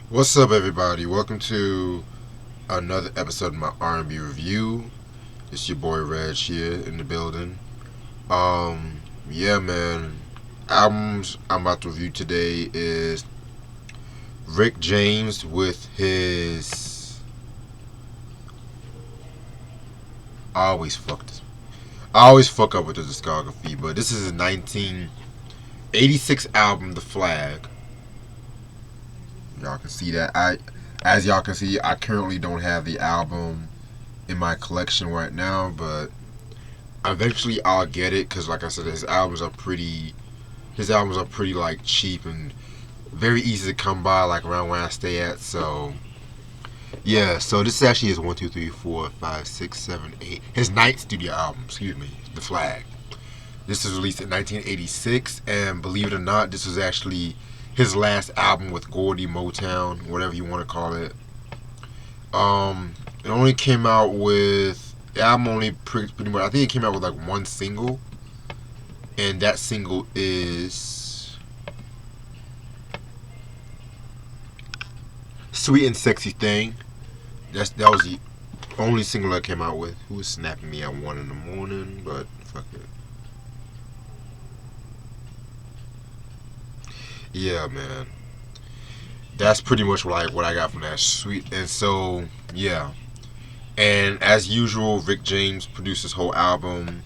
What's up, everybody? Welcome to another episode of my R&B review. It's your boy Reg here in the building. Yeah, man. Albums I'm about to review today is Rick James with his. I always fuck this. I always fuck up with the discography, but this is his 1986 album, The Flag. Y'all can see that. As y'all can see, I currently don't have the album in my collection right now, but eventually I'll get it because, like I said, his albums are pretty like cheap and very easy to come by, like around where I stay at. So yeah, so this is actually his one, two, three, four, five, six, seven, eight. His ninth studio album. Excuse me, The Flag. This was released in 1986, and believe it or not, this was actually his last album with Gordy Motown, whatever you want to call it. It only came out with the album only pretty much. I think it came out with like one single, and that single is "Sweet and Sexy Thing." That was the only single that came out with. Who was snapping me at 1 in the morning? But fuck it. Yeah, man. That's pretty much what I got from that sweet. And so yeah. And as usual, Rick James produced his whole album,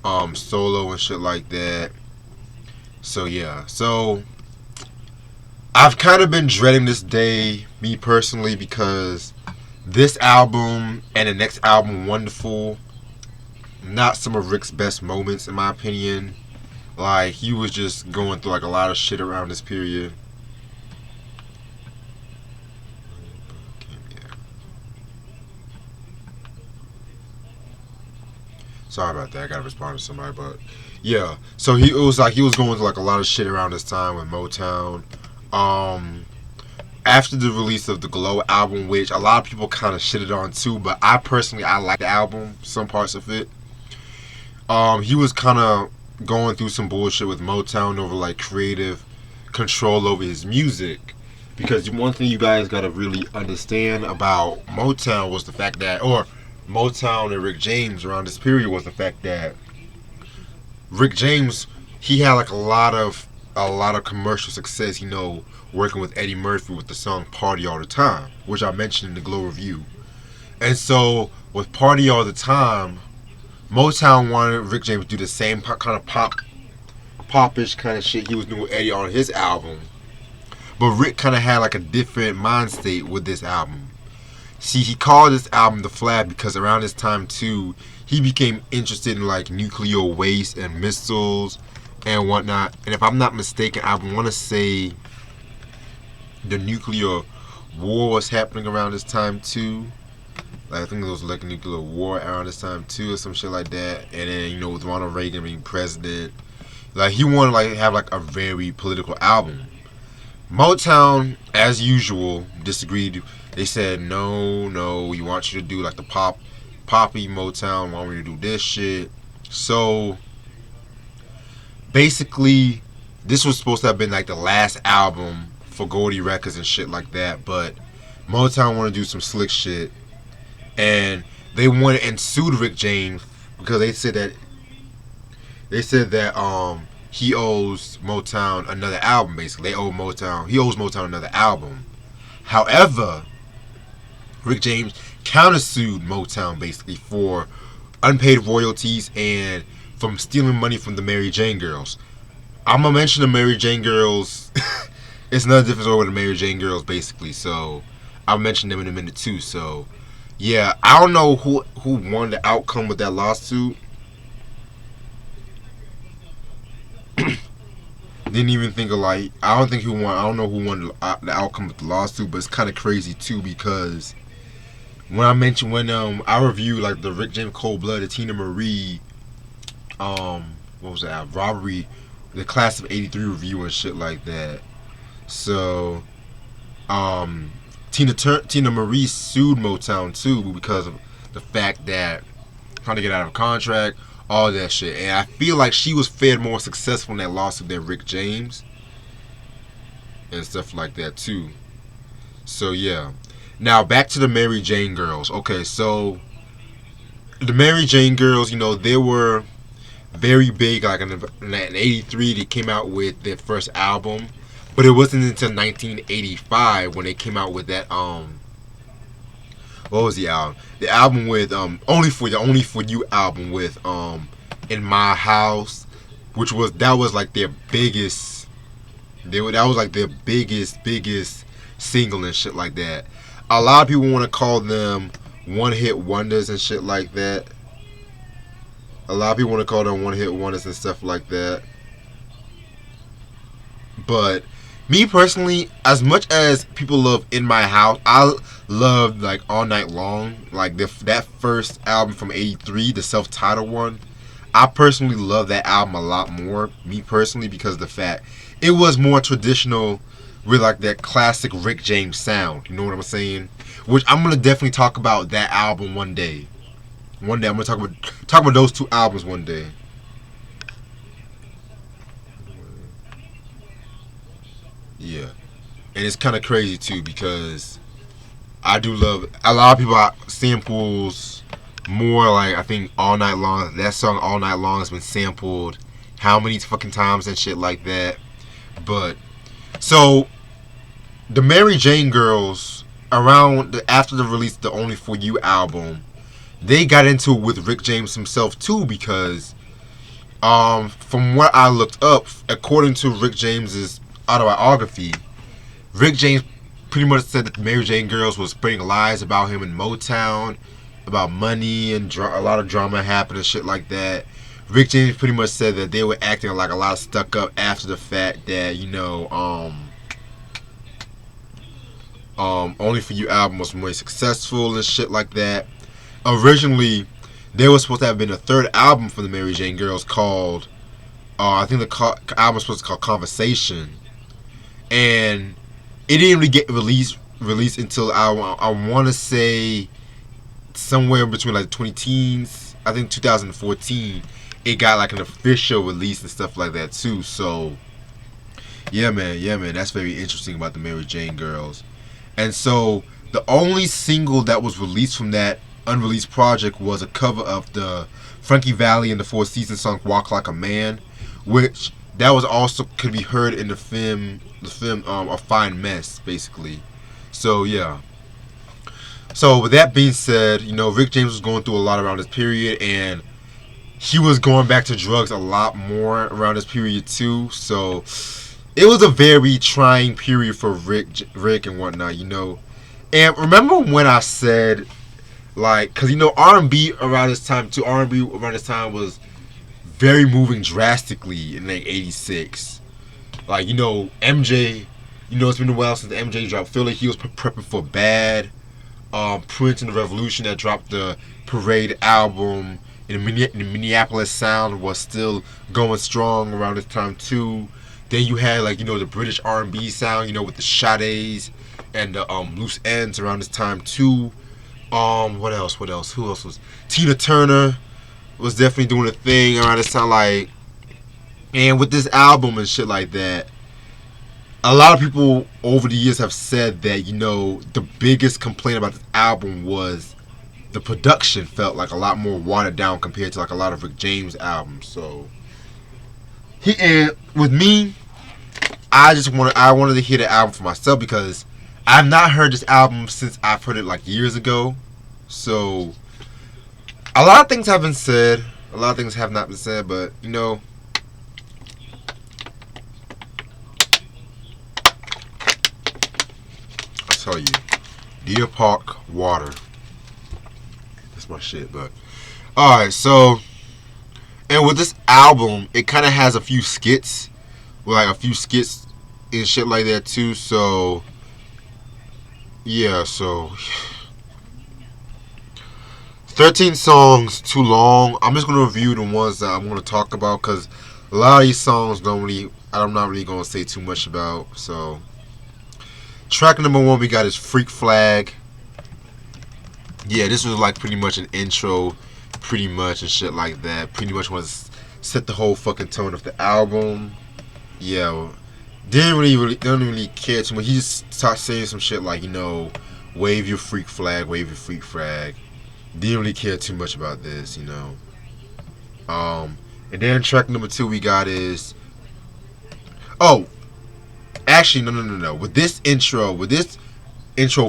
solo and shit like that. So yeah. So I've kind of been dreading this day, me personally, because this album and the next album, Wonderful, not some of Rick's best moments in my opinion. Like he was just going through like a lot of shit around this period. Sorry about that. I gotta respond to somebody, but yeah. So it was like he was going through like a lot of shit around this time with Motown. Um, After the release of the Glow album, which a lot of people kind of shitted on too, but I like the album, some parts of it. He was kind of going through some bullshit with Motown over like creative control over his music. Because one thing you guys gotta really understand about Motown was the fact that, or Motown and Rick James around this period was the fact that Rick James, he had like a lot of commercial success, working with Eddie Murphy with the song Party All the Time, which I mentioned in the Glow review. And so with Party All the Time, Motown wanted Rick James to do the same kind of popish kind of shit he was doing with Eddie on his album. But Rick kind of had like a different mind state with this album. See, he called this album The Flag because around this time too, he became interested in like nuclear waste and missiles and whatnot. And if I'm not mistaken, I want to say the nuclear war was happening around this time too. Like, I think there was like a nuclear war around this time too, or some shit like that. And then with Ronald Reagan being president, like he wanted to like have like a very political album. Motown, as usual, disagreed. They said no, no, we want you to do like the poppy Motown. Want me to do this shit? So basically, this was supposed to have been like the last album for Goldie Records and shit like that. But Motown wanted to do some slick shit, and they wanted and sued Rick James because they said that he owes Motown another album. Basically, he owes Motown another album. However, Rick James countersued Motown basically for unpaid royalties and from stealing money from the Mary Jane Girls. I'm gonna mention the Mary Jane Girls. It's another different story with the Mary Jane Girls basically. So I'll mention them in a minute too. So yeah, I don't know who won the outcome with that lawsuit. Didn't even think of like I don't think who won. I don't know who won the outcome of the lawsuit, but it's kind of crazy too because when I reviewed like the Rick James Cold Blooded Tina Marie what was that robbery, the class of '83 review and shit like that. So um Tina Marie sued Motown too because of the fact that trying to get out of a contract, all that shit. And I feel like she was fared more successful in that lawsuit than Rick James and stuff like that too. So yeah. Now back to the Mary Jane Girls. Okay, so the Mary Jane Girls, they were very big. Like in '83, they came out with their first album, but it wasn't until 1985 when they came out with that what was the album? The album with Only for You album with In My House, that was like their biggest. That was like their biggest single and shit like that. A lot of people want to call them one hit wonders and shit like that. A lot of people want to call them one hit wonders and stuff like that. But me personally, as much as people love In My House, I love like All Night Long, like that first album from '83, the self-titled one. I personally love that album a lot more, me personally, because of the fact it was more traditional with like that classic Rick James sound. You know what I'm saying? Which I'm gonna definitely talk about that album one day. One day I'm gonna talk about those two albums one day. Yeah, and it's kind of crazy too because I do love a lot of people samples more like I think All Night Long. That song All Night Long has been sampled how many fucking times and shit like that. But so the Mary Jane Girls after the release of the Only for You album, they got into it with Rick James himself too because from what I looked up, according to Rick James's autobiography, Rick James pretty much said that the Mary Jane Girls was spreading lies about him in Motown, about money and a lot of drama happened and shit like that. Rick James pretty much said that they were acting like a lot of stuck up after the fact that Only for You album was more successful and shit like that. Originally, there was supposed to have been a third album for the Mary Jane Girls called, I think the album was supposed to be called Conversation, and it didn't really get released until I want to say somewhere between like the 20 teens. I think 2014, it got like an official release and stuff like that too. So yeah, man, that's very interesting about the Mary Jane Girls. And so the only single that was released from that unreleased project was a cover of the Frankie Valli and the Four Seasons song "Walk Like a Man," which that was also could be heard in the film A Fine Mess, basically. So yeah. So with that being said, Rick James was going through a lot around this period, and he was going back to drugs a lot more around this period too. So it was a very trying period for Rick and whatnot, And remember when I said, like, because R&B around this time too, R&B around this time was very moving drastically in like '86. Like MJ, it's been a while since MJ dropped. Feel like he was prepping for Bad. Prince and the Revolution that dropped the Parade album. And the Minneapolis sound was still going strong around this time too. Then you had like the British R&B sound, with the Sades and the Loose Ends around this time too. What else? Who else was? Tina Turner was definitely doing a thing around this time, like, and with this album and shit like that. A lot of people over the years have said that the biggest complaint about this album was the production felt like a lot more watered down compared to like a lot of Rick James albums. So and with me, I wanted to hear the album for myself because I've not heard this album since I've heard it like years ago. So a lot of things have been said, a lot of things have not been said, but I'll tell you, Deer Park Water. That's my shit, but alright, so and with this album, it kinda has a few skits. Like a few skits and shit like that too, so yeah, so 13 songs, too long. I'm just gonna review the ones that I'm gonna talk about because a lot of these songs I'm not really gonna say too much about. So track number 1 we got is Freak Flag. Yeah, this was like pretty much an intro, pretty much and shit like that. Pretty much was set the whole fucking tone of the album. Yeah, don't really care too much. He just starts saying some shit like, wave your freak flag, wave your freak flag. Didn't really care too much about this. And then track number 2 we got is, oh, actually no. With this intro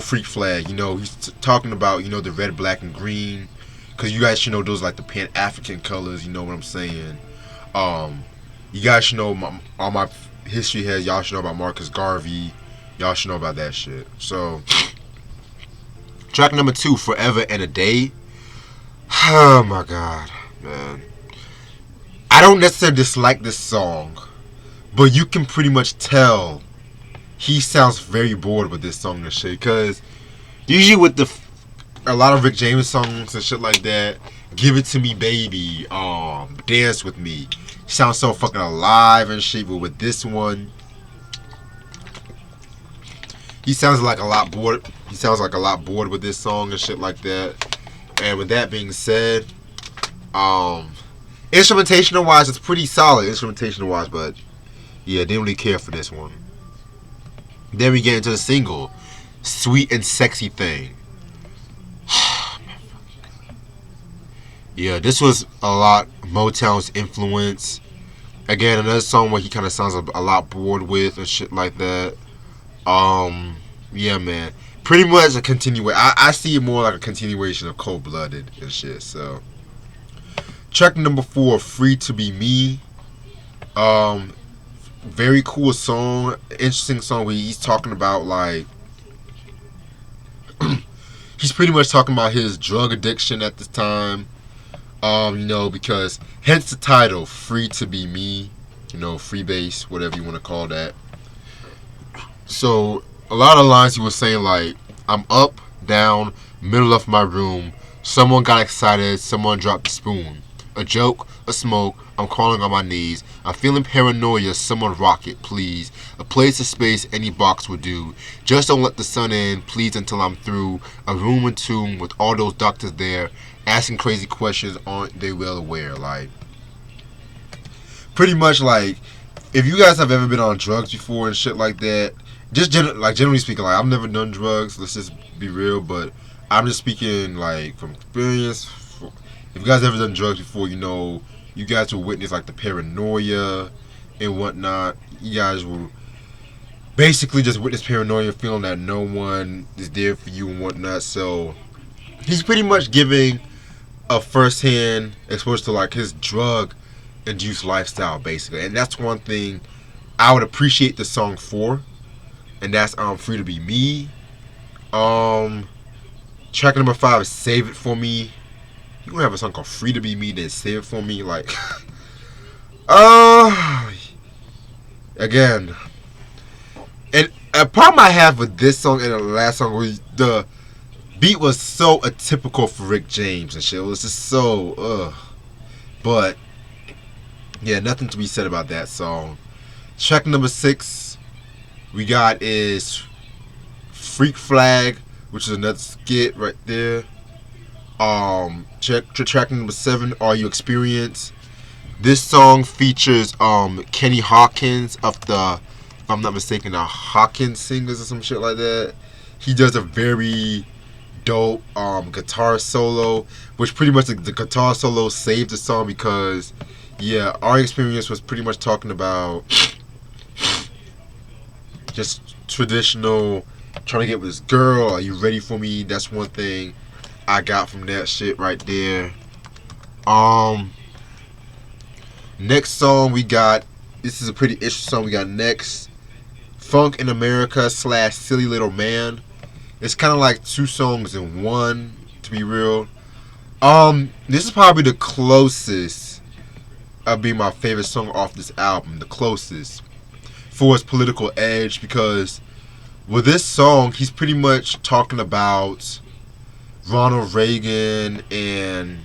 freak flag, he's talking about the red, black, and green, because you guys should know those like the Pan African colors. You know what I'm saying? You guys should know all my history heads. Y'all should know about Marcus Garvey. Y'all should know about that shit. So, track number 2, Forever and a Day. Oh my god, man. I don't necessarily dislike this song, but you can pretty much tell he sounds very bored with this song and shit. Because usually with a lot of Rick James songs and shit like that, Give It To Me Baby, Dance With Me, he sounds so fucking alive and shit. But with this one, he sounds like a lot bored. He sounds like a lot bored with this song and shit like that. And with that being said, instrumentational wise, it's pretty solid instrumentational wise, but yeah, didn't really care for this one. Then we get into the single, Sweet and Sexy Thing. Yeah, this was a lot Motown's influence. Again, another song where he kind of sounds a lot bored with and shit like that. Yeah, man. Pretty much a continuation. I see it more like a continuation of Cold Blooded and shit. So, track number 4, Free to Be Me. Very cool song. Interesting song where he's talking about like he's pretty much talking about his drug addiction at this time. Because hence the title, Free to Be Me. Freebase, whatever you want to call that. So a lot of lines he was saying like, I'm up, down, middle of my room. Someone got excited, someone dropped the spoon. A joke, a smoke, I'm crawling on my knees. I'm feeling paranoia, someone rock it, please. A place, a space, any box would do. Just don't let the sun in, please, until I'm through. A room and tomb with all those doctors there, asking crazy questions, aren't they well aware? Like, pretty much like, if you guys have ever been on drugs before and shit like that, just generally speaking, like, I've never done drugs, let's just be real, but I'm just speaking like from experience. If you guys ever done drugs before, you guys will witness like the paranoia and whatnot. You guys will basically just witness paranoia, feeling that no one is there for you and whatnot. So he's pretty much giving a first-hand exposure to like his drug-induced lifestyle, basically, and that's one thing I would appreciate the song for, and that's Free to Be Me. Track number 5 is Save It For Me. You gonna have a song called Free to Be Me, then Save It For Me, like again. And a problem I have with this song and the last song was the beat was so atypical for Rick James and shit. It was just so but yeah, nothing to be said about that song. Track number 6 we got is Freak Flag, which is another skit right there. Track number 7, Are You Experienced? This song features Kenny Hawkins of the, if I'm not mistaken, the Hawkins Singers or some shit like that. He does a very dope guitar solo, which pretty much the guitar solo saved the song because, yeah, Our Experience was pretty much talking about just traditional trying to get with this girl. Are you ready for me? That's one thing I got from that shit right there. Next song we got, this is a pretty interesting song we got next. Funk in America / Silly Little Man. It's kind of like 2 songs in one, to be real. This is probably the closest of being my favorite song off this album. The closest for its political edge, because with this song he's pretty much talking about Ronald Reagan and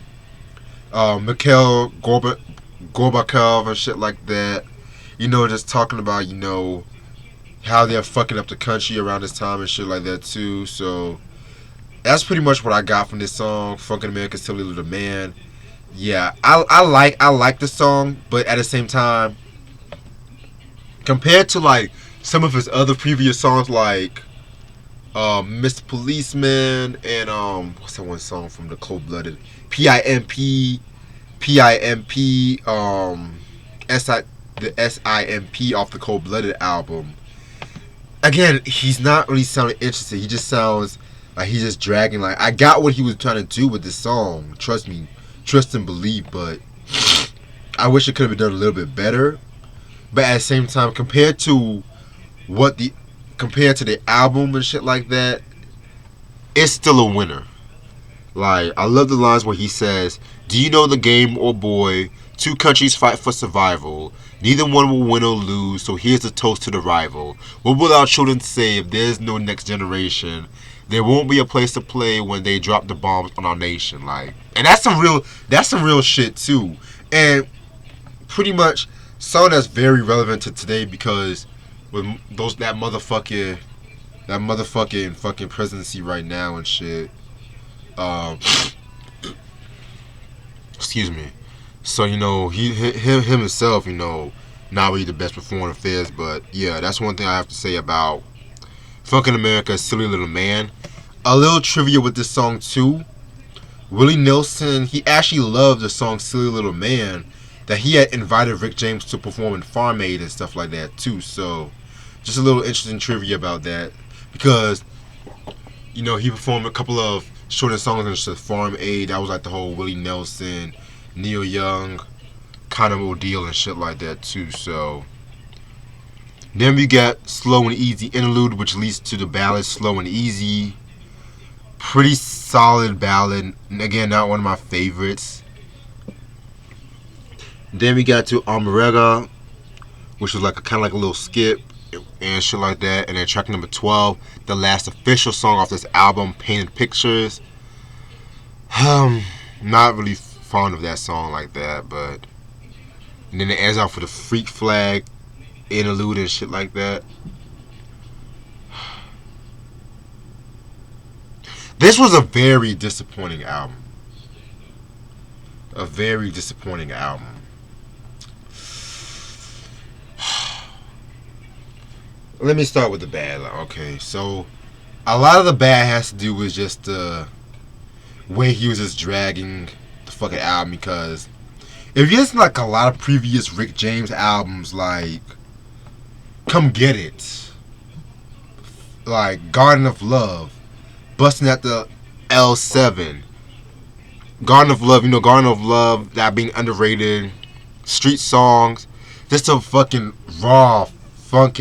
Mikhail Gorbachev and shit like that. Just talking about, how they're fucking up the country around this time and shit like that too. So that's pretty much what I got from this song, Funk in America, Silly Little Man. Yeah, I like the song, but at the same time, compared to like some of his other previous songs, like Mr. Policeman and what's that one song from the Cold Blooded? PIMP, PIMP, SI the SIMP off the Cold Blooded album. Again, he's not really sounding interested. He just sounds like he's just dragging. Like, I got what he was trying to do with this song. Trust me, trust and believe. But I wish it could have been done a little bit better. But at the same time, compared to the album and shit like that, it's still a winner. Like, I love the lines where he says, "Do you know the game, or boy? Two countries fight for survival. Neither one will win or lose, so here's a toast to the rival. What will our children say if there's no next generation? There won't be a place to play when they drop the bombs on our nation." Like, and that's some real shit too. And pretty much song that's very relevant to today, because with that motherfucking fucking presidency right now and shit. Um, excuse me. So, him himself, not really the best performer in affairs, but yeah, that's one thing I have to say about Funkin' America's Silly Little Man. A little trivia with this song too. Willie Nelson, he actually loved the song Silly Little Man, that he had invited Rick James to perform in Farm Aid and stuff like that too. So just a little interesting trivia about that, because he performed a couple of shorter songs in Farm Aid. That was like the whole Willie Nelson, Neil Young kind of ordeal and shit like that too. So then we got Slow and Easy Interlude, which leads to the ballad Slow and Easy. Pretty solid ballad. Again, not one of my favorites. Then we got to Omega, which was like kind of like a little skip and shit like that. And then track number 12, the last official song off this album, Painted Pictures. Not really fond of that song like that, but and then it ends out for the Freak Flag interlude and shit like that. This was a very disappointing album. A very disappointing album. Let me start with the bad. Okay, so a lot of the bad has to do with just the way he was just dragging the fucking album, because if you listen to like a lot of previous Rick James albums, like Come Get It, like Garden of Love, Busting at the L7, Garden of Love, Garden of Love, that being underrated, Street Songs, just a fucking raw funk,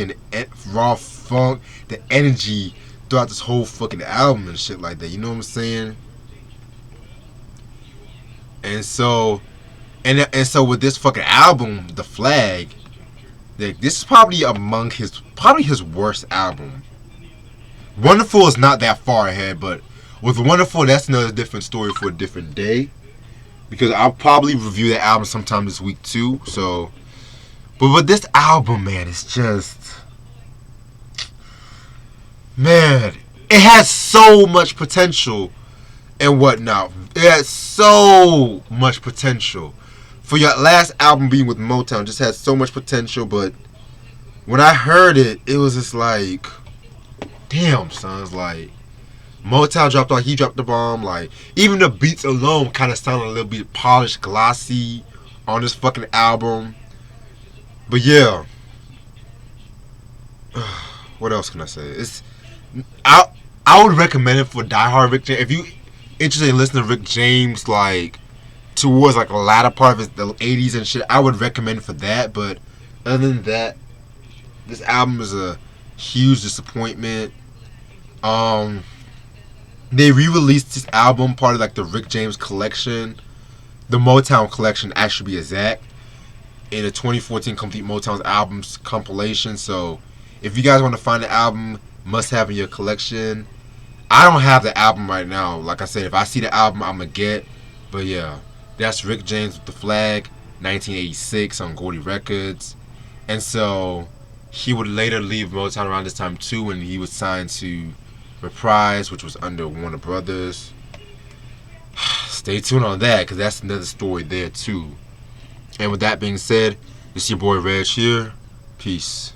the energy throughout this whole fucking album and shit like that. You know what I'm saying? And so with this fucking album, The Flag, like, this is probably among his worst album. Wonderful is not that far ahead, but with Wonderful, that's another different story for a different day, because I'll probably review that album sometime this week too. So, but with this album, man, it's just, man, it has so much potential and whatnot. It has so much potential. For your last album being with Motown, just had so much potential, but when I heard it, it was just like, damn, son, it's like Motown he dropped the bomb. Like, even the beats alone kind of sounded a little bit polished, glossy on this fucking album. But yeah, what else can I say? I would recommend it for diehard Rick James. If you interested in listening to Rick James, like towards like the latter part of the 80s and shit, I would recommend it for that. But other than that, this album is a huge disappointment. They re-released this album, part of like the Rick James collection, the Motown collection, actually be exact, in a 2014 Complete Motown's albums compilation. So if you guys want to find the album, must have in your collection. I don't have the album right now. Like I said, if I see the album, I'm gonna get. But yeah, that's Rick James with The Flag, 1986 on Gordy Records. And so he would later leave Motown around this time too, and he was signed to Reprise, which was under Warner Brothers. Stay tuned on that, because that's another story there too. And with that being said, it's your boy Reg here. Peace.